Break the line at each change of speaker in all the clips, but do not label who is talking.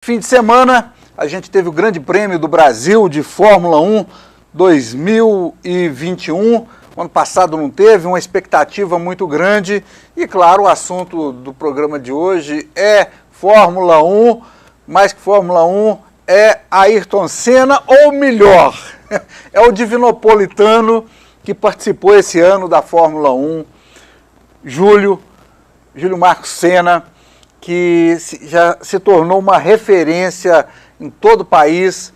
Fim de semana, a gente teve o Grande Prêmio do Brasil de Fórmula 1 2021. O ano passado não teve, uma expectativa muito grande. E, claro, o assunto do programa de hoje é Fórmula 1. Mais que Fórmula 1, é Ayrton Senna, ou melhor, é o divinopolitano que participou esse ano da Fórmula 1, Júlio Marcos Senna, que já se tornou uma referência em todo o país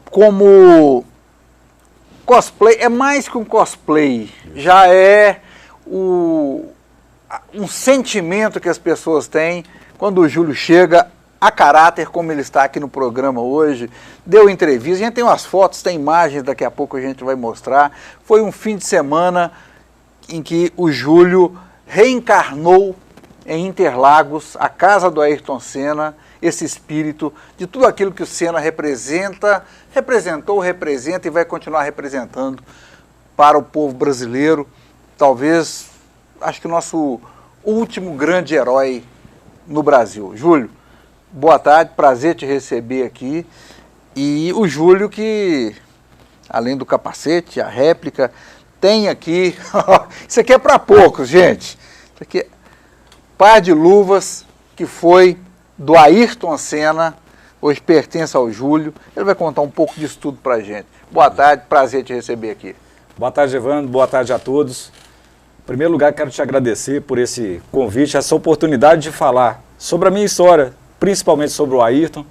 como cosplay. É mais que um cosplay, já é um sentimento que as pessoas têm quando o Júlio chega a caráter, como ele está aqui no programa hoje, deu entrevista, a gente tem umas fotos, tem imagens, daqui a pouco a gente vai mostrar. Foi um fim de semana em que o Júlio reencarnou em Interlagos, a casa do Ayrton Senna, esse espírito de tudo aquilo que o Senna representou, representa e vai continuar representando para o povo brasileiro. Talvez, acho que o nosso último grande herói no Brasil. Júlio, boa tarde, prazer te receber aqui. E o Júlio que, além do capacete, a réplica, tem aqui, isso aqui é para poucos, gente, isso aqui é par de luvas que foi do Ayrton Senna, hoje pertence ao Júlio. Ele vai contar um pouco disso tudo para a gente. Boa tarde, prazer te receber aqui.
Boa tarde, Evandro, boa tarde a todos. Em primeiro lugar, quero te agradecer por esse convite, essa oportunidade de falar sobre a minha história, principalmente sobre o Ayrton,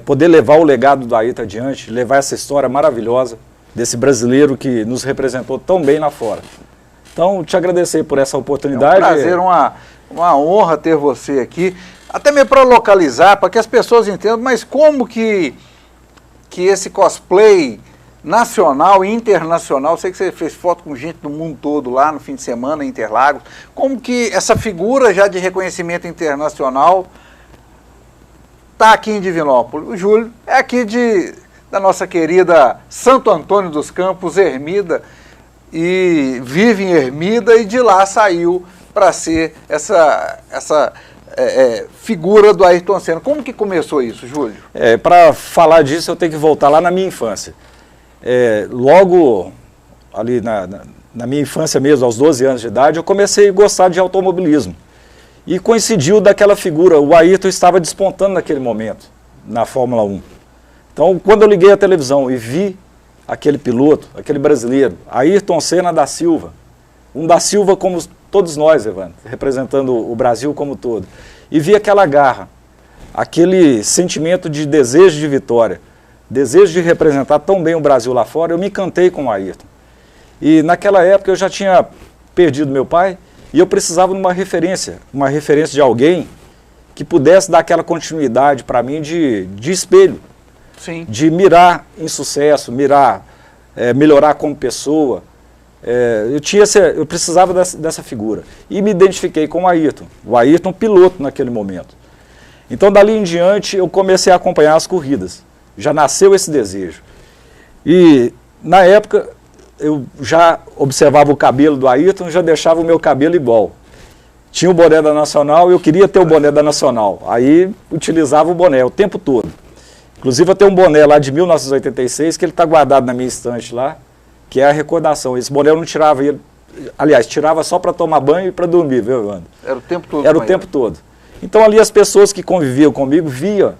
poder levar o legado do Ayrton adiante, levar essa história maravilhosa desse brasileiro que nos representou tão bem lá fora. Então, te agradecer por essa oportunidade.
É um prazer, uma honra ter você aqui, até mesmo para localizar, para que as pessoas entendam, mas como que esse cosplay nacional e internacional, sei que você fez foto com gente do mundo todo lá no fim de semana em Interlagos, como que essa figura já de reconhecimento internacional está aqui em Divinópolis? O Júlio é aqui da nossa querida Santo Antônio dos Campos, Ermida, e vive em Ermida, e de lá saiu para ser essa figura do Ayrton Senna. Como que começou isso, Júlio?
Para falar disso, eu tenho que voltar lá na minha infância. Logo ali na minha infância mesmo, aos 12 anos de idade, eu comecei a gostar de automobilismo. E coincidiu daquela figura, o Ayrton estava despontando naquele momento, na Fórmula 1. Então, quando eu liguei a televisão e vi aquele piloto, aquele brasileiro, Ayrton Senna da Silva, um da Silva como todos nós, Evandro, representando o Brasil como todo, e vi aquela garra, aquele sentimento de desejo de vitória, desejo de representar tão bem o Brasil lá fora, eu me encantei com o Ayrton. E naquela época eu já tinha perdido meu pai e eu precisava de uma referência de alguém que pudesse dar aquela continuidade para mim de espelho.
Sim.
De mirar em sucesso, melhorar como pessoa. Eu precisava dessa figura. E me identifiquei com o Ayrton piloto naquele momento. Então, dali em diante, eu comecei a acompanhar as corridas. Já nasceu esse desejo. E, na época, eu já observava o cabelo do Ayrton, já deixava o meu cabelo igual. Tinha o boné da Nacional, eu queria ter o boné da Nacional. Aí, utilizava o boné o tempo todo. Inclusive, eu tenho um boné lá de 1986, que ele está guardado na minha estante lá, que é a recordação. Esse boné eu não tirava, aliás, tirava só para tomar banho e para dormir, viu, Evandro?
Era o tempo todo?
Era o tempo todo. Então, ali as pessoas que conviviam comigo viam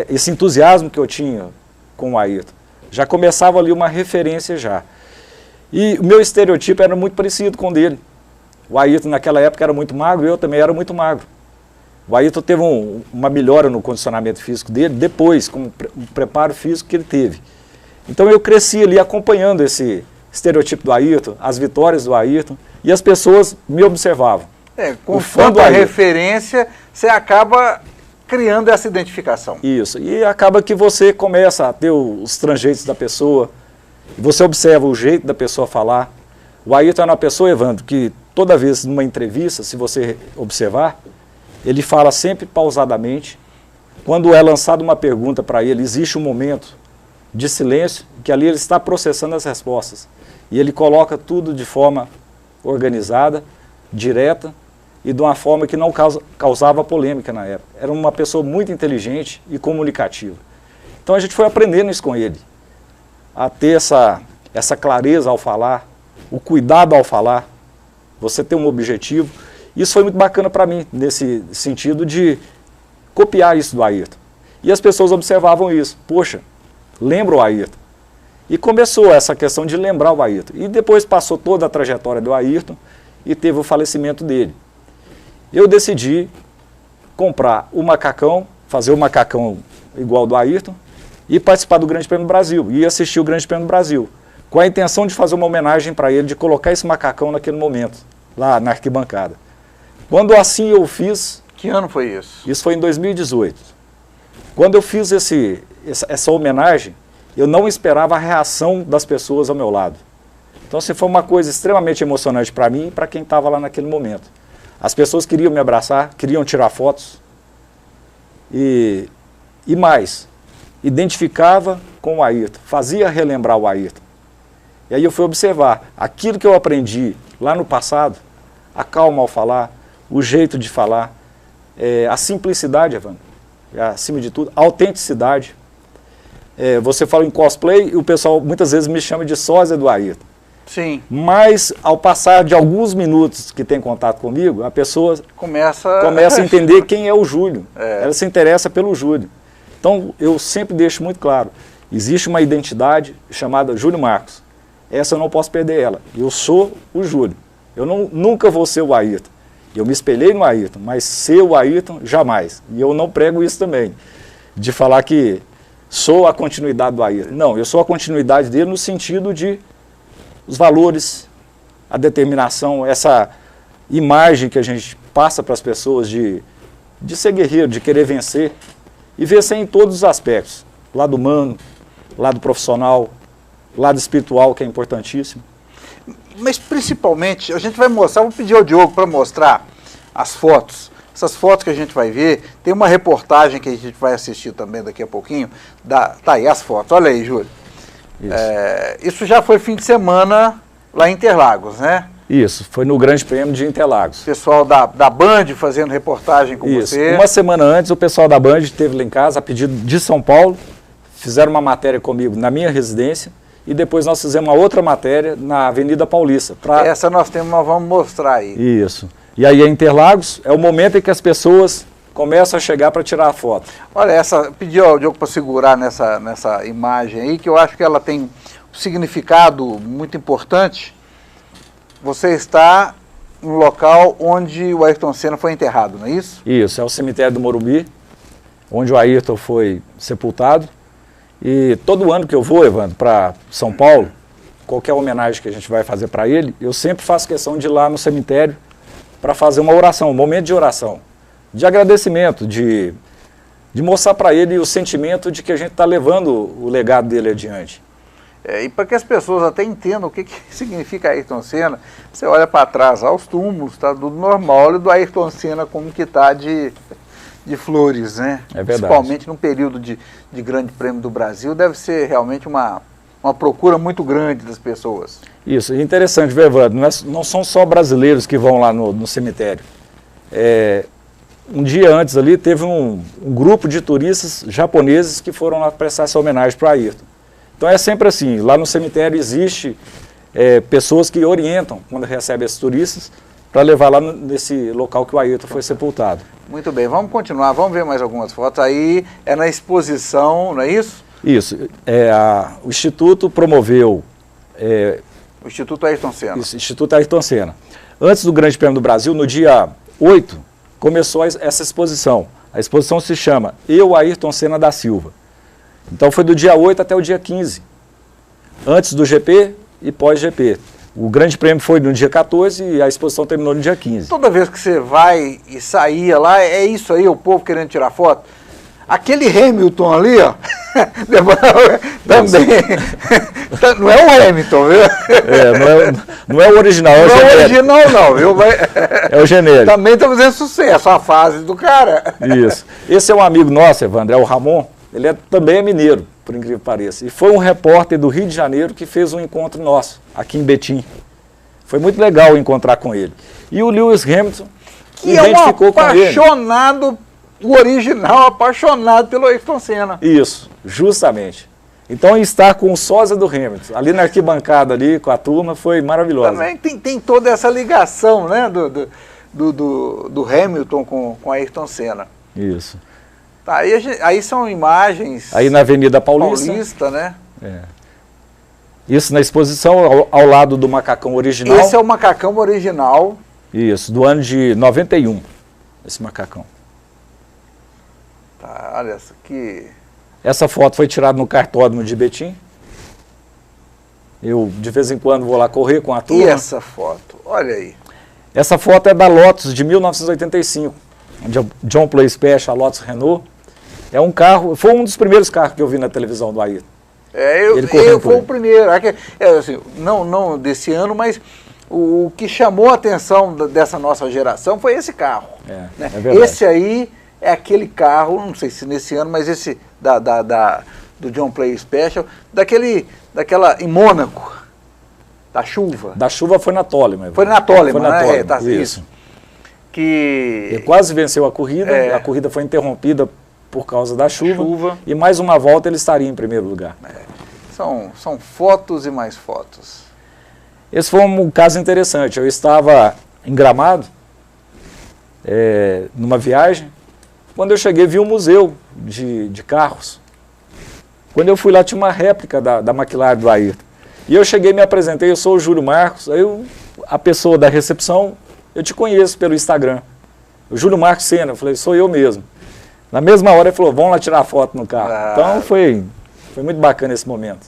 esse entusiasmo que eu tinha com o Ayrton. Já começava ali uma referência já. E o meu estereotipo era muito parecido com o dele. O Ayrton naquela época era muito magro e eu também era muito magro. O Ayrton teve uma melhora no condicionamento físico dele depois, com o preparo físico que ele teve. Então eu cresci ali acompanhando esse estereotipo do Ayrton, as vitórias do Ayrton, e as pessoas me observavam.
Com tanta referência, você acaba criando essa identificação.
Isso, e acaba que você começa a ter os trejeitos da pessoa, você observa o jeito da pessoa falar. O Ayrton é uma pessoa, Evandro, que toda vez numa entrevista, se você observar, ele fala sempre pausadamente. Quando é lançada uma pergunta para ele, existe um momento de silêncio, que ali ele está processando as respostas. E ele coloca tudo de forma organizada, direta e de uma forma que não causava polêmica na época. Era uma pessoa muito inteligente e comunicativa. Então a gente foi aprendendo isso com ele, a ter essa clareza ao falar, o cuidado ao falar, você ter um objetivo. Isso foi muito bacana para mim, nesse sentido de copiar isso do Ayrton. E as pessoas observavam isso. Poxa, lembra o Ayrton. E começou essa questão de lembrar o Ayrton. E depois passou toda a trajetória do Ayrton e teve o falecimento dele. Eu decidi comprar o macacão, fazer o macacão igual ao do Ayrton e participar do Grande Prêmio do Brasil. E assistir o Grande Prêmio do Brasil. Com a intenção de fazer uma homenagem para ele, de colocar esse macacão naquele momento, lá na arquibancada. Quando assim eu fiz...
Que ano foi isso?
Isso foi em 2018. Quando eu fiz essa homenagem, eu não esperava a reação das pessoas ao meu lado. Então, assim, foi uma coisa extremamente emocionante para mim e para quem estava lá naquele momento. As pessoas queriam me abraçar, queriam tirar fotos. E mais, identificava com o Ayrton, fazia relembrar o Ayrton. E aí eu fui observar aquilo que eu aprendi lá no passado, a calma ao falar, o jeito de falar, a simplicidade, Evandro, acima de tudo, a autenticidade. Você fala em cosplay e o pessoal muitas vezes me chama de sósia do Ayrton.
Sim.
Mas ao passar de alguns minutos que tem contato comigo, a pessoa começa a entender quem é o Júlio. Ela se interessa pelo Júlio. Então eu sempre deixo muito claro, existe uma identidade chamada Júlio Marcos. Essa eu não posso perder ela. Eu sou o Júlio. Eu nunca vou ser o Ayrton. Eu me espelhei no Ayrton, mas ser o Ayrton, jamais. E eu não prego isso também, de falar que sou a continuidade do Ayrton. Não, eu sou a continuidade dele no sentido de os valores, a determinação, essa imagem que a gente passa para as pessoas de ser guerreiro, de querer vencer, e vencer em todos os aspectos. Lado humano, lado profissional, lado espiritual, que é importantíssimo.
Mas principalmente, a gente vai mostrar, vou pedir ao Diogo para mostrar as fotos. Essas fotos que a gente vai ver, tem uma reportagem que a gente vai assistir também daqui a pouquinho. Tá aí as fotos, olha aí, Júlio. Isso já foi fim de semana lá em Interlagos, né?
Isso, foi no Grande Prêmio de Interlagos.
O pessoal da Band fazendo reportagem com você.
Uma semana antes, o pessoal da Band esteve lá em casa, a pedido de São Paulo, fizeram uma matéria comigo na minha residência, e depois nós fizemos uma outra matéria na Avenida Paulista.
Essa nós vamos mostrar aí.
Isso. E aí a Interlagos é o momento em que as pessoas começam a chegar para tirar a foto.
Olha, pedi ao Diogo para segurar nessa imagem aí, que eu acho que ela tem um significado muito importante. Você está no local onde o Ayrton Senna foi enterrado, não é isso?
Isso, é o cemitério do Morumbi, onde o Ayrton foi sepultado. E todo ano que eu vou, Evandro, para São Paulo, qualquer homenagem que a gente vai fazer para ele, eu sempre faço questão de ir lá no cemitério para fazer uma oração, um momento de oração, de agradecimento, de mostrar para ele o sentimento de que a gente está levando o legado dele adiante.
E para que as pessoas até entendam o que significa Ayrton Senna, você olha para trás, aos túmulos, está tudo normal, olha do Ayrton Senna como que está de flores, né?
É verdade.
Principalmente num período de Grande Prêmio do Brasil, deve ser realmente uma procura muito grande das pessoas.
Isso, é interessante, viu, Evandro? Não são só brasileiros que vão lá no cemitério. Um dia antes ali teve um grupo de turistas japoneses que foram lá prestar essa homenagem para Ayrton. Então é sempre assim, lá no cemitério existe pessoas que orientam quando recebem esses turistas para levar lá nesse local que o Ayrton foi sepultado.
Muito bem, vamos continuar, vamos ver mais algumas fotos. Aí é na exposição, não é isso?
Isso, o Instituto promoveu...
o Instituto Ayrton Senna.
Isso, Instituto Ayrton Senna. Antes do Grande Prêmio do Brasil, no dia 8, começou essa exposição. A exposição se chama Eu, Ayrton Senna da Silva. Então foi do dia 8 até o dia 15, antes do GP e pós-GP. O Grande Prêmio foi no dia 14 e a exposição terminou no dia 15.
Toda vez que você vai e saía lá, é isso aí, o povo querendo tirar foto. Aquele Hamilton ali, ó, também, não é o Hamilton, viu?
Não é o original, é o genérico.
Não é o original não, viu?
É o genérico.
Também está fazendo sucesso, a fase do cara.
Isso. Esse é um amigo nosso, Evandro, é o Ramon. Ele também é mineiro, por incrível que pareça. E foi um repórter do Rio de Janeiro que fez um encontro nosso, aqui em Betim. Foi muito legal encontrar com ele. E o Lewis Hamilton
que é um apaixonado, o original, apaixonado pelo Ayrton Senna.
Isso, justamente. Então, estar com o sósia do Hamilton, ali na arquibancada, ali com a turma, foi maravilhoso.
Também tem toda essa ligação, né, do Hamilton com Ayrton Senna.
Isso.
Tá, aí são imagens...
Aí na Avenida Paulista,
né?
É. Isso na exposição, ao lado do macacão original.
Esse é o macacão original.
Isso, do ano de 91, esse macacão.
Tá, olha essa aqui.
Essa foto foi tirada no cartódromo de Betim. Eu, de vez em quando, vou lá correr com a turma.
E essa foto? Olha aí.
Essa foto é da Lotus, de 1985. John Play Special, a Lotus Renault. É um carro, foi um dos primeiros carros que eu vi na televisão do Ayrton.
Eu fui o primeiro. Assim, não desse ano, mas o que chamou a atenção dessa nossa geração foi esse carro.
Né?
É
verdade.
Esse aí é aquele carro, não sei se nesse ano, mas esse do John Play Special, daquela em Mônaco, da chuva.
Da chuva foi na Toleman.
Foi na Toleman,
foi na
né?
Toleman,
Tá,
isso.
Que...
Ele quase venceu a corrida foi interrompida por causa da chuva. E mais uma volta ele estaria em primeiro lugar.
São fotos e mais fotos.
Esse foi um caso interessante. Eu estava em Gramado, numa viagem. Quando eu cheguei, vi um museu de carros. Quando eu fui lá, tinha uma réplica da McLaren do Ayrton. E eu cheguei, me apresentei, eu sou o Júlio Marcos. Aí a pessoa da recepção, eu te conheço pelo Instagram. O Júlio Marcos Senna. Eu falei, sou eu mesmo. Na mesma hora ele falou, vamos lá tirar foto no carro. Então foi muito bacana esse momento.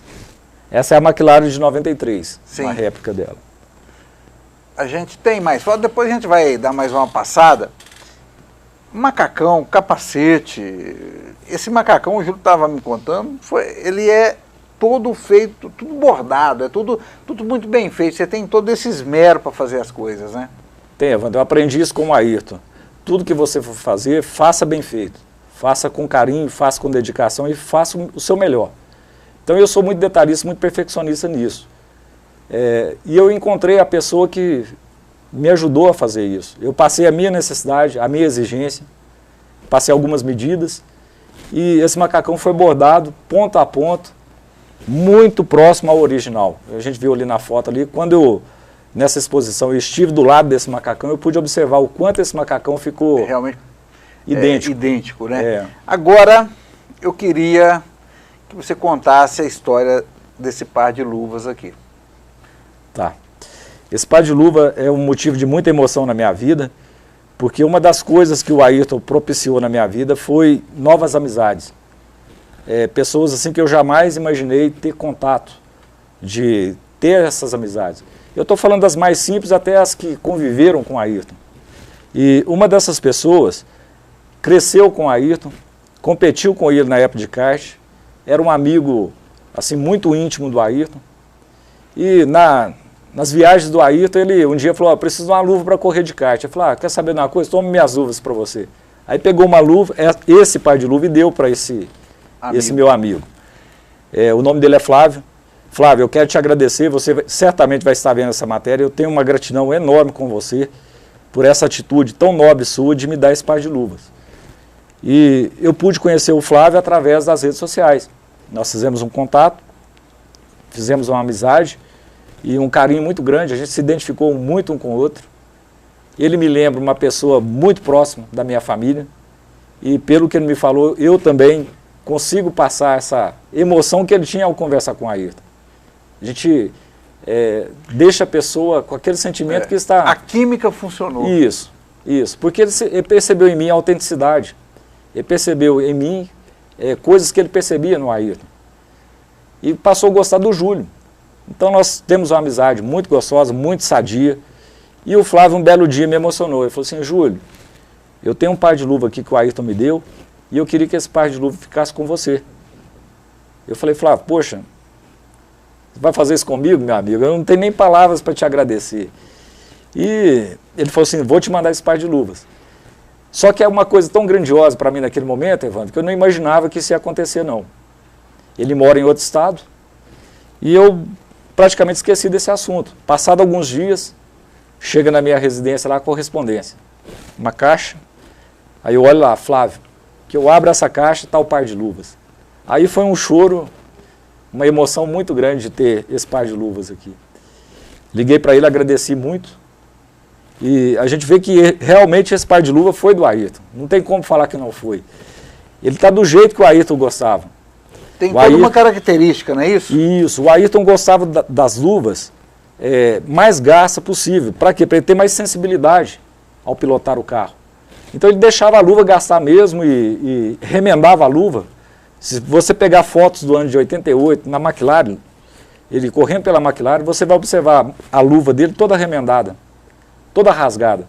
Essa é a McLaren de 93, uma réplica dela.
A gente tem mais foto, depois a gente vai dar mais uma passada. Macacão, capacete. Esse macacão, o Júlio estava me contando, ele é todo feito, tudo bordado, é tudo muito bem feito. Você tem todo esse esmero para fazer as coisas, né?
Tem, Evandro, eu aprendi isso com o Ayrton. Tudo que você for fazer, faça bem feito. Faça com carinho, faça com dedicação e faça o seu melhor. Então eu sou muito detalhista, muito perfeccionista nisso. E eu encontrei a pessoa que me ajudou a fazer isso. Eu passei a minha necessidade, a minha exigência, passei algumas medidas e esse macacão foi bordado ponto a ponto, muito próximo ao original. A gente viu ali na foto ali, quando nessa exposição eu estive do lado desse macacão, eu pude observar o quanto esse macacão ficou
realmente
idêntico.
Idêntico, né? Agora eu queria que você contasse a história desse par de luvas aqui.
Tá. Esse par de luva é um motivo de muita emoção na minha vida, porque uma das coisas que o Ayrton propiciou na minha vida foi novas amizades. Pessoas assim que eu jamais imaginei ter contato, de ter essas amizades. Eu estou falando das mais simples até as que conviveram com o Ayrton. E uma dessas pessoas cresceu com o Ayrton, competiu com ele na época de kart, era um amigo assim, muito íntimo do Ayrton. E nas viagens do Ayrton, ele um dia falou, preciso de uma luva para correr de kart. Eu falei, quer saber de uma coisa? Toma minhas luvas para você. Aí pegou uma luva, esse par de luva, e deu para esse meu amigo. O nome dele é Flávio. Flávio, eu quero te agradecer, você certamente vai estar vendo essa matéria, eu tenho uma gratidão enorme com você por essa atitude tão nobre sua de me dar esse par de luvas. E eu pude conhecer o Flávio através das redes sociais. Nós fizemos um contato, fizemos uma amizade e um carinho muito grande, a gente se identificou muito um com o outro. Ele me lembra uma pessoa muito próxima da minha família e pelo que ele me falou, eu também consigo passar essa emoção que ele tinha ao conversar com a Ayrton. A gente deixa a pessoa com aquele sentimento que está...
A química funcionou.
Isso, porque ele percebeu em mim a autenticidade, ele percebeu em mim coisas que ele percebia no Ayrton. E passou a gostar do Júlio. Então nós temos uma amizade muito gostosa, muito sadia. E o Flávio um belo dia me emocionou. Ele falou assim, Júlio, eu tenho um par de luva aqui que o Ayrton me deu e eu queria que esse par de luva ficasse com você. Eu falei, Flávio, poxa, você vai fazer isso comigo, meu amigo? Eu não tenho nem palavras para te agradecer. E ele falou assim, vou te mandar esse par de luvas. Só que é uma coisa tão grandiosa para mim naquele momento, Evandro, que eu não imaginava que isso ia acontecer, não. Ele mora em outro estado e eu praticamente esqueci desse assunto. Passado alguns dias, chega na minha residência lá a correspondência. uma caixa, aí eu olho lá, Flávio, que eu abro essa caixa, tá o par de luvas. Aí foi um choro, uma emoção muito grande de ter esse par de luvas aqui. Liguei para ele, agradeci muito, e a gente vê que realmente esse par de luva foi do Ayrton, não tem como falar que não foi. Ele está do jeito que o Ayrton gostava.
Tem toda uma característica, não é isso?
Isso, o Ayrton gostava das luvas mais gasta possível. Para quê? Para ele ter mais sensibilidade ao pilotar o carro. Então ele deixava a luva gastar mesmo e remendava a luva. Se você pegar fotos do ano de 88 na McLaren, ele correndo pela McLaren, você vai observar a luva dele toda remendada, toda rasgada.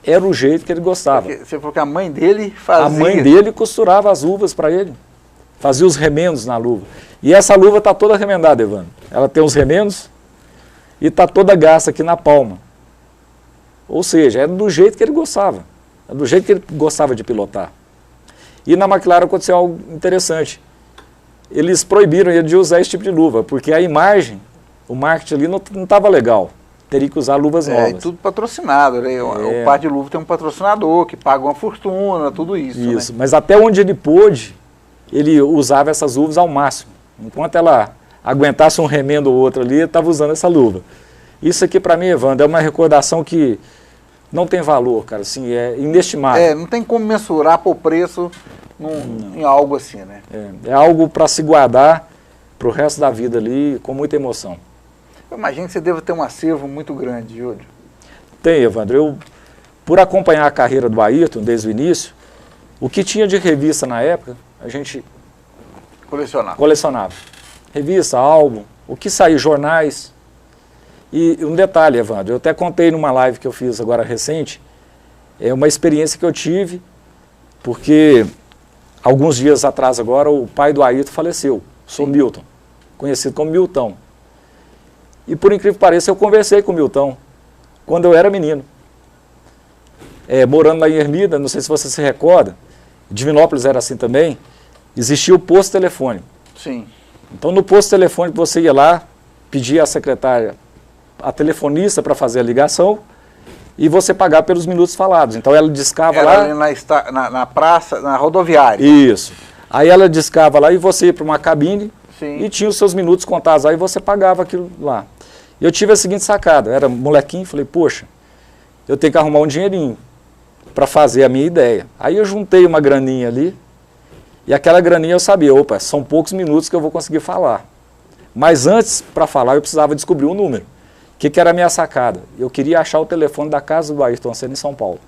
Era o jeito que ele gostava.
Porque você falou que a mãe dele fazia...
A mãe dele costurava as luvas para ele. Fazia os remendos na luva. E essa luva está toda remendada, Evandro. Ela tem os remendos e está toda gasta aqui na palma. Ou seja, era do jeito que ele gostava. Era do jeito que ele gostava de pilotar. E na McLaren aconteceu algo interessante. Eles proibiram ele de usar esse tipo de luva, porque a imagem, o marketing ali não estava legal. Teria que usar luvas novas.
E tudo patrocinado, né? O par de luva tem um patrocinador que paga uma fortuna, tudo isso.
Isso,
né?
Mas até onde ele pôde, ele usava essas luvas ao máximo. Enquanto ela aguentasse um remendo ou outro ali, ele estava usando essa luva. Isso aqui para mim, Evandro, é uma recordação que não tem valor, cara, assim, é inestimável.
Não tem como mensurar por preço em algo assim, né?
É algo para se guardar para o resto da vida ali, com muita emoção.
Eu imagino que você deve ter um acervo muito grande, Júlio.
Tem, Evandro. Eu, por acompanhar a carreira do Ayrton desde o início, o que tinha de revista na época, a gente colecionava. Revista, álbum, o que saiu, jornais. E um detalhe, Evandro, eu até contei numa live que eu fiz agora recente, é uma experiência que eu tive, porque alguns dias atrás agora o pai do Ayrton faleceu, o Milton, conhecido como Milton. E por incrível que pareça, eu conversei com o Milton quando eu era menino. Morando lá em Ermida, não sei se você se recorda, Divinópolis era assim também, existia o posto telefônico.
Sim.
Então no posto telefônico você ia lá, pedia à secretária, a telefonista para fazer a ligação e você pagava pelos minutos falados. Então ela discava lá...
Era ali na praça, na rodoviária.
Isso. Aí ela discava lá e você ia para uma cabine.
Sim.
E tinha os seus minutos contados lá e você pagava aquilo lá. E eu tive a seguinte sacada, eu era molequinho, falei, poxa, eu tenho que arrumar um dinheirinho para fazer a minha ideia. Aí eu juntei uma graninha ali, e aquela graninha eu sabia, opa, são poucos minutos que eu vou conseguir falar. Mas antes, para falar, eu precisava descobrir um número. O que era a minha sacada? Eu queria achar o telefone da casa do Ayrton Senna em São Paulo.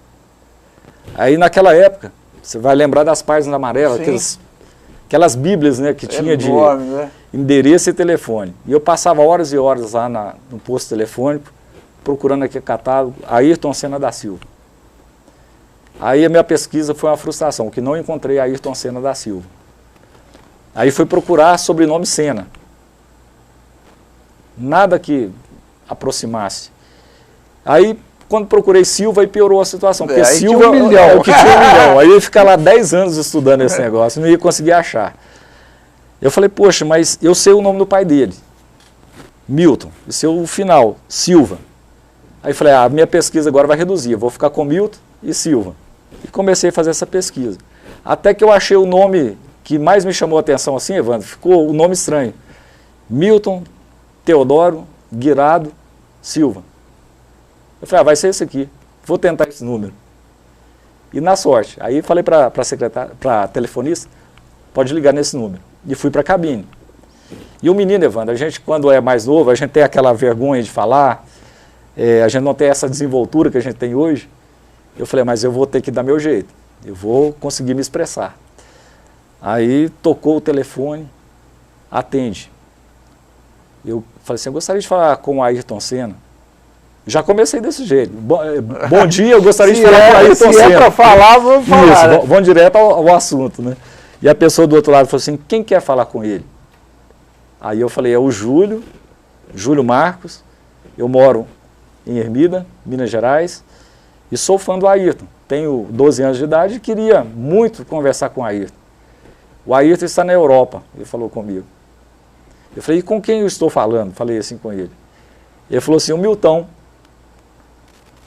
Aí naquela época, você vai lembrar das páginas amarelas, aquelas bíblias, né, que tinha de endereço e telefone. E eu passava horas e horas lá no posto telefônico, procurando aquele catálogo, Ayrton Senna da Silva. Aí a minha pesquisa foi uma frustração, que não encontrei Ayrton Senna da Silva. Aí fui procurar sobrenome Senna. Nada que aproximasse. Aí, quando procurei Silva, aí piorou a situação, porque Silva é o que tinha 1 milhão. Aí eu ia ficar lá 10 anos estudando esse negócio, não ia conseguir achar. Eu falei, poxa, mas eu sei o nome do pai dele, Milton, e seu final, Silva. Aí falei, a minha pesquisa agora vai reduzir, eu vou ficar com Milton e Silva. E comecei a fazer essa pesquisa. Até que eu achei o nome que mais me chamou a atenção assim, Evandro, ficou o nome estranho. Milton Teodoro Guirado Silva. Eu falei, vai ser esse aqui, vou tentar esse número. E na sorte, aí falei para a secretária, para a telefonista, pode ligar nesse número. E fui para a cabine. E o menino, Evandro, a gente quando é mais novo, a gente tem aquela vergonha de falar, a gente não tem essa desenvoltura que a gente tem hoje. Eu falei, mas eu vou ter que dar meu jeito, eu vou conseguir me expressar. Aí tocou o telefone, atende. Eu falei assim, eu gostaria de falar com o Ayrton Senna. Já comecei desse jeito. Bom dia, eu gostaria de falar com o Ayrton Senna.
Se é para falar, vou falar.
Isso,
né?
vamos direto ao assunto, né? E a pessoa do outro lado falou assim, quem quer falar com ele? Aí eu falei, é o Júlio Marcos, eu moro em Ermida, Minas Gerais, e sou fã do Ayrton. Tenho 12 anos de idade e queria muito conversar com o Ayrton. O Ayrton está na Europa, ele falou comigo. Eu falei, e com quem eu estou falando? Falei assim com ele. Ele falou assim, o Milton.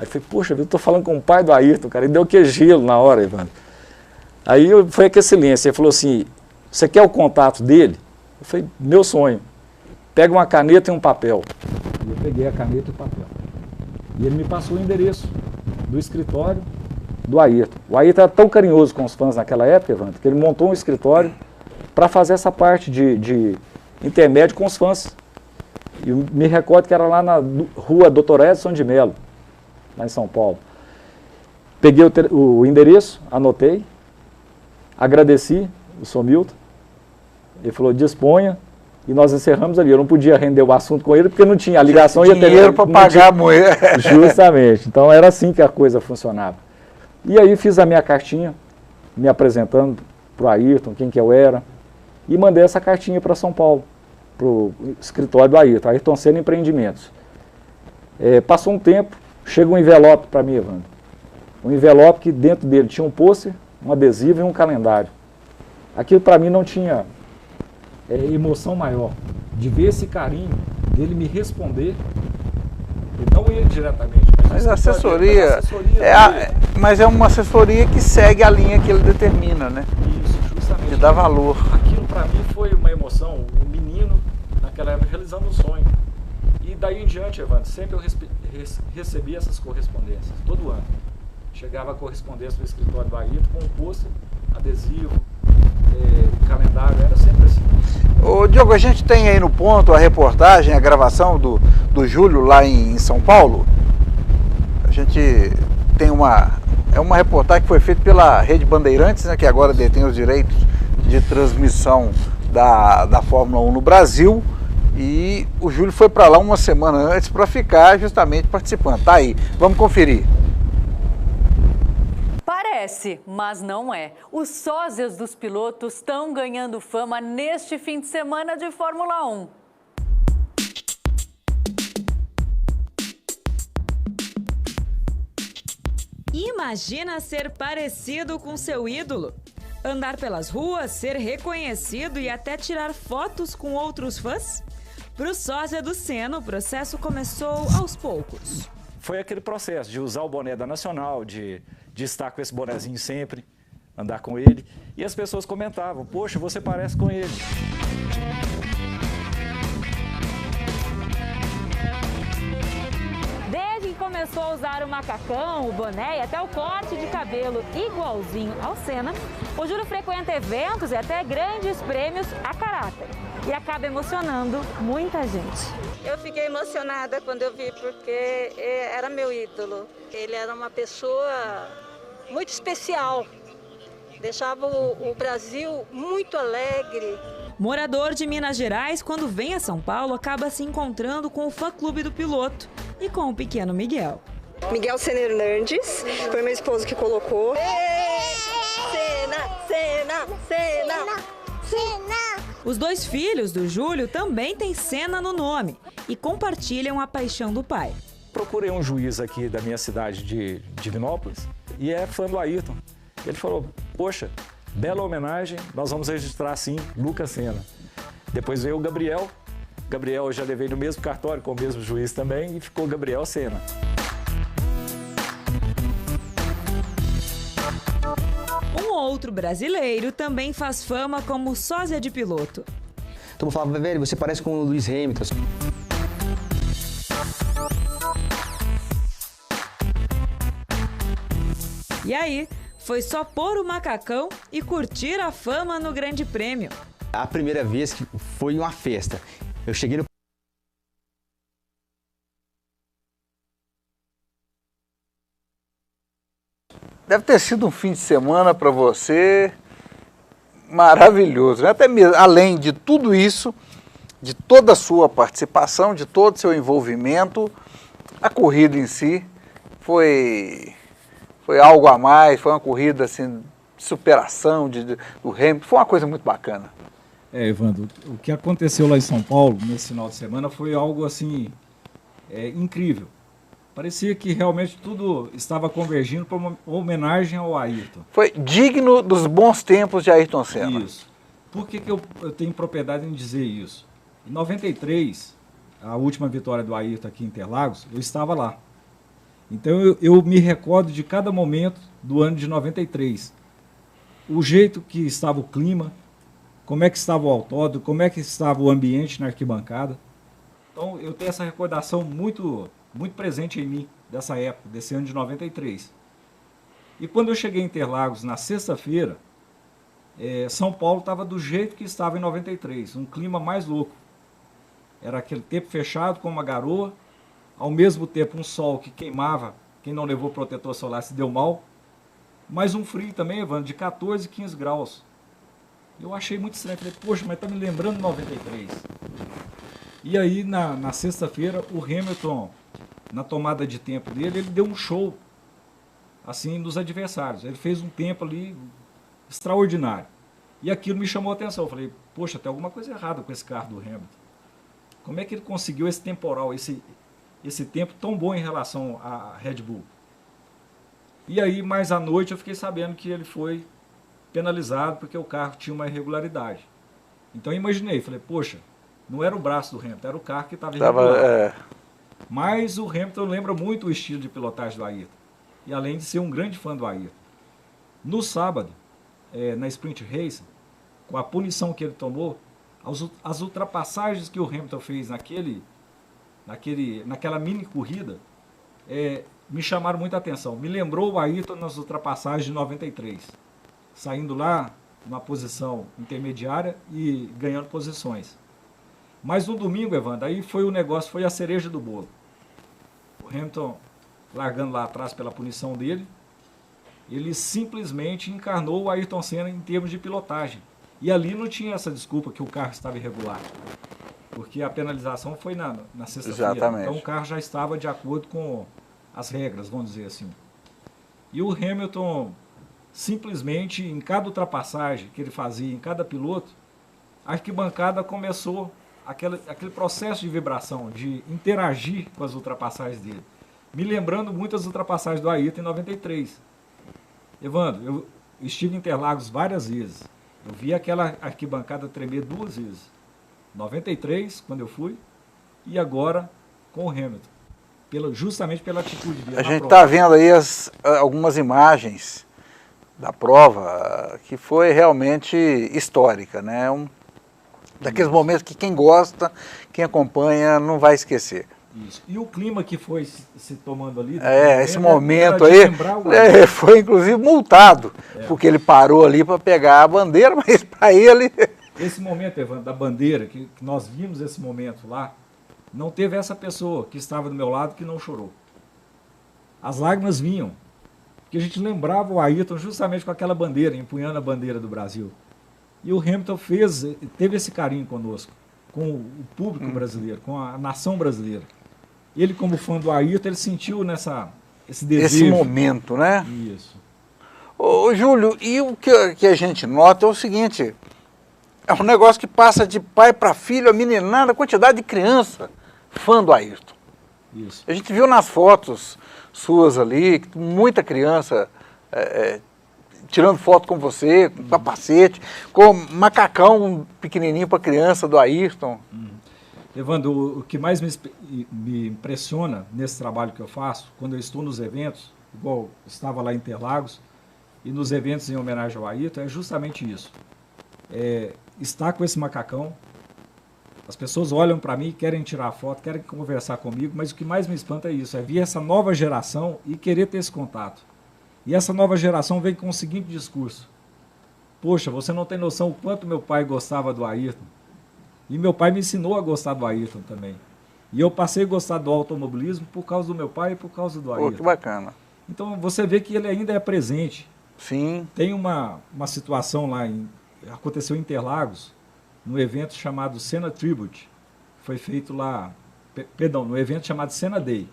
Aí eu falei, poxa, eu tô falando com o pai do Ayrton, cara, e deu que gelo na hora, Evandro. Aí foi aquele silêncio, ele falou assim, você quer o contato dele? Eu falei, meu sonho, pega uma caneta e um papel. E eu peguei a caneta e o papel. E ele me passou o endereço do escritório do Ayrton. O Ayrton era tão carinhoso com os fãs naquela época, Evandro, que ele montou um escritório para fazer essa parte de intermédio com os fãs. E eu me recordo que era lá na rua Dr. Edson de Mello, lá em São Paulo. Peguei o endereço, anotei, agradeci o Sr. Milton. Ele falou, disponha, e nós encerramos ali. Eu não podia render o assunto com ele, porque não tinha a ligação. Ia ter
dinheiro para pagar a mulher.
Justamente. Então era assim que a coisa funcionava. E aí fiz a minha cartinha, me apresentando para o Ayrton, quem que eu era, e mandei essa cartinha para São Paulo, para o escritório do Ayrton Senna Empreendimentos. Passou um tempo, chega um envelope para mim, Evandro. Um envelope que dentro dele tinha um pôster, um adesivo e um calendário. Aquilo para mim não tinha emoção maior, de ver esse carinho, dele me responder, e não ele diretamente,
mas a assessoria, mas é uma assessoria que segue a linha que ele determina, né?
Isso, justamente.
Que dá valor.
Aquilo para mim foi uma emoção, um menino naquela época realizando um sonho. E daí em diante, Evandro, sempre eu recebi essas correspondências, todo ano. Chegava a correspondência do escritório do Ayrton com um pôster, adesivo, calendário, era sempre assim.
Ô, Diogo, a gente tem aí no ponto a reportagem, a gravação do Júlio lá em São Paulo. A gente tem uma reportagem que foi feita pela Rede Bandeirantes, né, que agora detém os direitos de transmissão da Fórmula 1 no Brasil. E o Júlio foi para lá uma semana antes para ficar justamente participando. Tá aí, vamos conferir.
Parece, mas não é. Os sósias dos pilotos estão ganhando fama neste fim de semana de Fórmula 1.
Imagina ser parecido com seu ídolo. Andar pelas ruas, ser reconhecido e até tirar fotos com outros fãs? Para o sósia do Senna, o processo começou aos poucos.
Foi aquele processo de usar o boné da Nacional, de estar com esse bonezinho sempre, andar com ele. E as pessoas comentavam, poxa, você parece com ele.
Desde que começou a usar o macacão, o boné e até o corte de cabelo igualzinho ao Senna, o Júlio frequenta eventos e até grandes prêmios a caráter. E acaba emocionando muita gente.
Eu fiquei emocionada quando eu vi, porque era meu ídolo. Ele era uma pessoa muito especial, deixava o Brasil muito alegre.
Morador de Minas Gerais, quando vem a São Paulo, acaba se encontrando com o fã-clube do piloto e com o pequeno Miguel.
Miguel Senna Hernandes, foi meu esposo que colocou. Senna, Senna, Senna, Senna.
Os dois filhos do Júlio também têm Senna no nome e compartilham a paixão do pai.
Procurei um juiz aqui da minha cidade de Divinópolis e é fã do Ayrton. Ele falou, poxa, bela homenagem, nós vamos registrar sim Lucas Senna. Depois veio o Gabriel. Gabriel eu já levei no mesmo cartório com o mesmo juiz também e ficou Gabriel Senna.
Um outro brasileiro também faz fama como sósia de piloto.
Todo mundo falava, velho, você parece com o Lewis Hamilton.
E aí, foi só pôr o macacão e curtir a fama no Grande Prêmio.
A primeira vez que foi uma festa. Eu cheguei no...
Deve ter sido um fim de semana para você maravilhoso, né? Até mesmo, além de tudo isso, de toda a sua participação, de todo o seu envolvimento, a corrida em si foi algo a mais, foi uma corrida assim, de superação do Hamilton, foi uma coisa muito bacana.
Evandro, o que aconteceu lá em São Paulo nesse final de semana foi algo assim incrível. Parecia que realmente tudo estava convergindo para uma homenagem ao Ayrton.
Foi digno dos bons tempos de Ayrton Senna.
Isso. Por que eu tenho propriedade em dizer isso? Em 93, a última vitória do Ayrton aqui em Interlagos, eu estava lá. Então eu me recordo de cada momento do ano de 93. O jeito que estava o clima, como é que estava o autódromo, como é que estava o ambiente na arquibancada. Então eu tenho essa recordação muito presente em mim, dessa época, desse ano de 93. E quando eu cheguei em Interlagos na sexta-feira, São Paulo estava do jeito que estava em 93, um clima mais louco. Era aquele tempo fechado com uma garoa, ao mesmo tempo um sol que queimava, quem não levou protetor solar se deu mal, mas um frio também, Evandro, de 14, 15 graus. Eu achei muito estranho, falei, poxa, mas está me lembrando 93. E aí na sexta-feira o Hamilton, na tomada de tempo dele, ele deu um show assim nos adversários. Ele fez um tempo ali extraordinário. E aquilo me chamou a atenção. Eu falei, poxa, tem alguma coisa errada com esse carro do Hamilton. Como é que ele conseguiu esse temporal, esse tempo tão bom em relação à Red Bull? E aí, mais à noite, eu fiquei sabendo que ele foi penalizado porque o carro tinha uma irregularidade. Então eu imaginei, falei, poxa, não era o braço do Hamilton, era o carro que estava irregular. Mas o Hamilton lembra muito o estilo de pilotagem do Ayrton. E além de ser um grande fã do Ayrton. No sábado, na Sprint Race, com a punição que ele tomou, as ultrapassagens que o Hamilton fez naquela mini corrida, me chamaram muita atenção. Me lembrou o Ayrton nas ultrapassagens de 93. Saindo lá numa posição intermediária e ganhando posições. Mas no domingo, Evandro, aí foi a cereja do bolo. O Hamilton, largando lá atrás pela punição dele, ele simplesmente encarnou o Ayrton Senna em termos de pilotagem. E ali não tinha essa desculpa que o carro estava irregular. Porque a penalização foi na sexta-feira.
Exatamente.
Então o carro já estava de acordo com as regras, vamos dizer assim. E o Hamilton, simplesmente, em cada ultrapassagem que ele fazia, em cada piloto, a arquibancada começou aquele processo de vibração, de interagir com as ultrapassagens dele. Me lembrando muito as ultrapassagens do Ayrton em 93. Evandro, eu estive em Interlagos várias vezes. Eu vi aquela arquibancada tremer 2 vezes. 93, quando eu fui, e agora com o Hamilton. Justamente pela atitude dele.
A gente está vendo aí algumas imagens da prova que foi realmente histórica, né? Daqueles momentos que quem gosta, quem acompanha, não vai esquecer.
Isso. E o clima que foi se tomando ali...
esse momento aí, foi inclusive multado, porque ele parou ali para pegar a bandeira, mas para ele...
Esse momento, Evandro, da bandeira, que nós vimos esse momento lá, não teve essa pessoa que estava do meu lado que não chorou. As lágrimas vinham, porque a gente lembrava o Ayrton justamente com aquela bandeira, empunhando a bandeira do Brasil. E o Hamilton teve esse carinho conosco, com o público brasileiro, com a nação brasileira. Ele, como fã do Ayrton, ele sentiu esse desejo.
Esse momento, né?
Isso.
Ô, Júlio, e o que a gente nota é o seguinte, é um negócio que passa de pai para filho, a meninada, a quantidade de criança fã do Ayrton.
Isso.
A gente viu nas fotos suas ali, muita criança tirando foto com você, com capacete, com macacão pequenininho para criança do Ayrton.
Evandro, o que mais me impressiona nesse trabalho que eu faço, quando eu estou nos eventos, igual estava lá em Interlagos, e nos eventos em homenagem ao Ayrton, é justamente isso. Estar com esse macacão, as pessoas olham para mim, querem tirar foto, querem conversar comigo, mas o que mais me espanta é isso, é ver essa nova geração e querer ter esse contato. E essa nova geração vem com o seguinte discurso: poxa, você não tem noção o quanto meu pai gostava do Ayrton. E meu pai me ensinou a gostar do Ayrton também. E eu passei a gostar do automobilismo por causa do meu pai e por causa do Ayrton.
Pô, que bacana.
Então você vê que ele ainda é presente.
Sim.
Tem uma situação lá, aconteceu em Interlagos, no evento chamado Senna Tribute. Foi feito lá, no evento chamado Senna Day,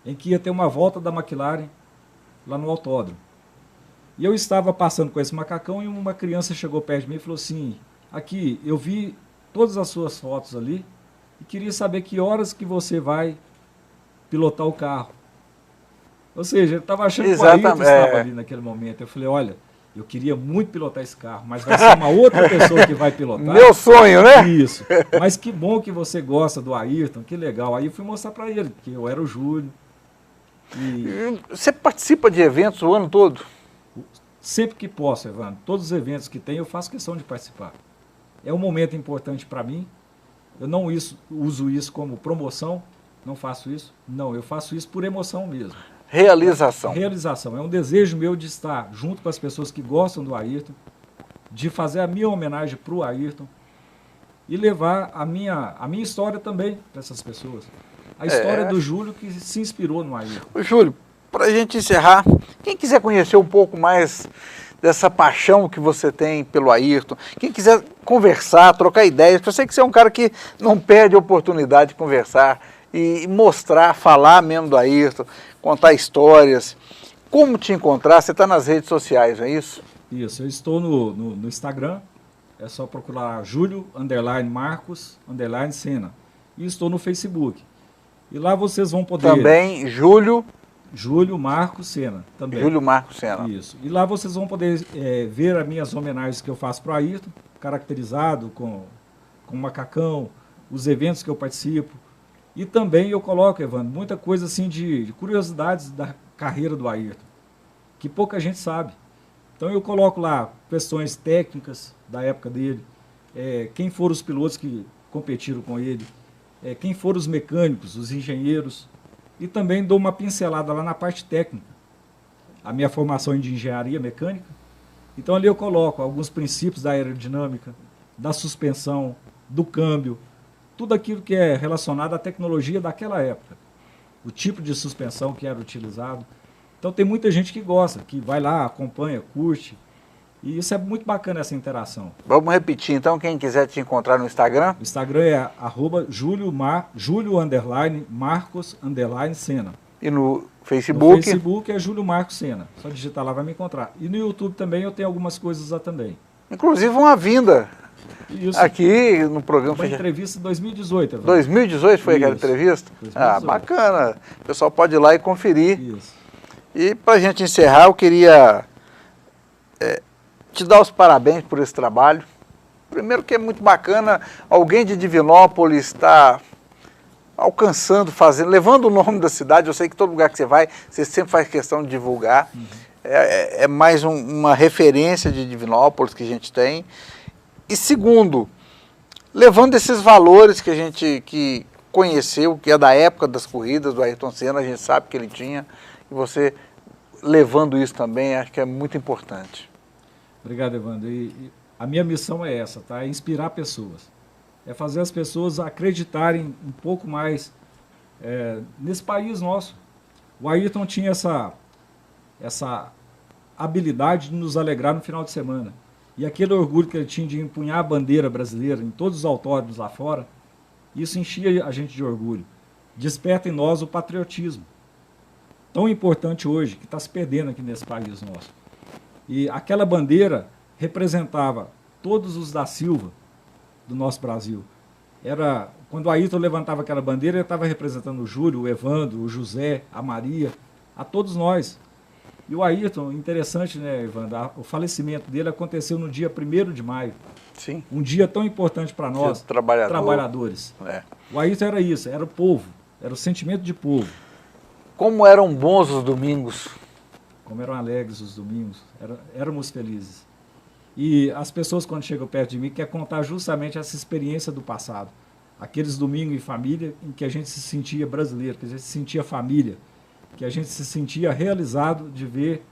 em que ia ter uma volta da McLaren lá no autódromo. E eu estava passando com esse macacão e uma criança chegou perto de mim e falou assim: aqui, eu vi todas as suas fotos ali e queria saber que horas que você vai pilotar o carro. Ou seja, ele estava achando que o Ayrton estava ali naquele momento. Eu falei, olha, eu queria muito pilotar esse carro, mas vai ser uma outra pessoa que vai pilotar.
Meu sonho, né?
Isso. Mas que bom que você gosta do Ayrton, que legal. Aí eu fui mostrar para ele que eu era o Júlio,
Você participa de eventos o ano todo?
Sempre que posso, Evandro. Todos os eventos que tem, eu faço questão de participar. É um momento importante para mim. Eu não uso isso como promoção, não faço isso. Não, eu faço isso por emoção mesmo.
Realização.
Realização. É um desejo meu de estar junto com as pessoas que gostam do Ayrton, de fazer a minha homenagem para o Ayrton e levar a minha história também para essas pessoas. A história do Júlio que se inspirou no Ayrton.
Ô, Júlio, para a gente encerrar, quem quiser conhecer um pouco mais dessa paixão que você tem pelo Ayrton, quem quiser conversar, trocar ideias, porque eu sei que você é um cara que não perde a oportunidade de conversar e mostrar, falar mesmo do Ayrton, contar histórias. Como te encontrar? Você está nas redes sociais, não é isso?
Isso, eu estou no Instagram, é só procurar Júlio_Marcos_Sena. E estou no Facebook. E lá vocês vão poder...
Também, Júlio
Marcos Sena. Também.
Júlio Marcos Sena.
Isso. E lá vocês vão poder ver as minhas homenagens que eu faço para o Ayrton, caracterizado com macacão, os eventos que eu participo. E também eu coloco, Evandro, muita coisa assim de curiosidades da carreira do Ayrton, que pouca gente sabe. Então eu coloco lá questões técnicas da época dele, quem foram os pilotos que competiram com ele, quem foram os mecânicos, os engenheiros, e também dou uma pincelada lá na parte técnica, a minha formação de engenharia mecânica. Então ali eu coloco alguns princípios da aerodinâmica, da suspensão, do câmbio, tudo aquilo que é relacionado à tecnologia daquela época, o tipo de suspensão que era utilizado. Então tem muita gente que gosta, que vai lá, acompanha, curte, e isso é muito bacana, essa interação.
Vamos repetir então, quem quiser te encontrar no Instagram?
O Instagram é @Júlio_Marcos_Sena.
E no Facebook?
No Facebook é Júlio Marcos Sena, só digitar lá vai me encontrar. E no YouTube também eu tenho algumas coisas lá também.
Inclusive uma vinda
Isso.
aqui no programa.
Uma entrevista em 2018. Evandro.
2018 foi aquela
Isso.
entrevista?
2018.
Ah, bacana. O pessoal pode ir lá e conferir.
Isso.
E para a gente encerrar, eu queria te dar os parabéns por esse trabalho. Primeiro que é muito bacana, alguém de Divinópolis está alcançando, levando o nome da cidade. Eu sei que todo lugar que você vai, você sempre faz questão de divulgar. Uhum. É mais uma referência de Divinópolis que a gente tem. E segundo, levando esses valores que a gente conheceu, que é da época das corridas do Ayrton Senna, a gente sabe que ele tinha, e você levando isso também, acho que é muito importante.
Obrigado, Evandro. E a minha missão é essa, tá? É inspirar pessoas. É fazer as pessoas acreditarem um pouco mais nesse país nosso. O Ayrton tinha essa habilidade de nos alegrar no final de semana. E aquele orgulho que ele tinha de empunhar a bandeira brasileira em todos os autódromos lá fora, isso enchia a gente de orgulho. Desperta em nós o patriotismo. Tão importante hoje, que está se perdendo aqui nesse país nosso. E aquela bandeira representava todos os da Silva do nosso Brasil. Quando o Ayrton levantava aquela bandeira, ele estava representando o Júlio, o Evandro, o José, a Maria, a todos nós. E o Ayrton, interessante, né, Evandro? O falecimento dele aconteceu no dia 1º de maio.
Sim. Um
dia tão importante para nós, trabalhadores. O Ayrton era isso, era o povo, era o sentimento de povo.
Como eram bons os domingos.
Como eram alegres os domingos, éramos felizes. E as pessoas, quando chegam perto de mim, querem contar justamente essa experiência do passado. Aqueles domingos em família em que a gente se sentia brasileiro, que a gente se sentia família, que a gente se sentia realizado de ver.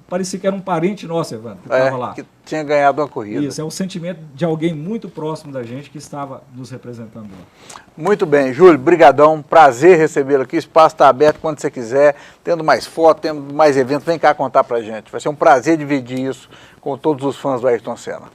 Parecia que era um parente nosso, Evandro, que estava lá.
Que tinha ganhado uma corrida.
Isso, é o sentimento de alguém muito próximo da gente que estava nos representando lá.
Muito bem, Júlio, brigadão, prazer recebê-lo aqui, o espaço está aberto quando você quiser, tendo mais fotos, tendo mais eventos, vem cá contar pra gente. Vai ser um prazer dividir isso com todos os fãs do Ayrton Senna.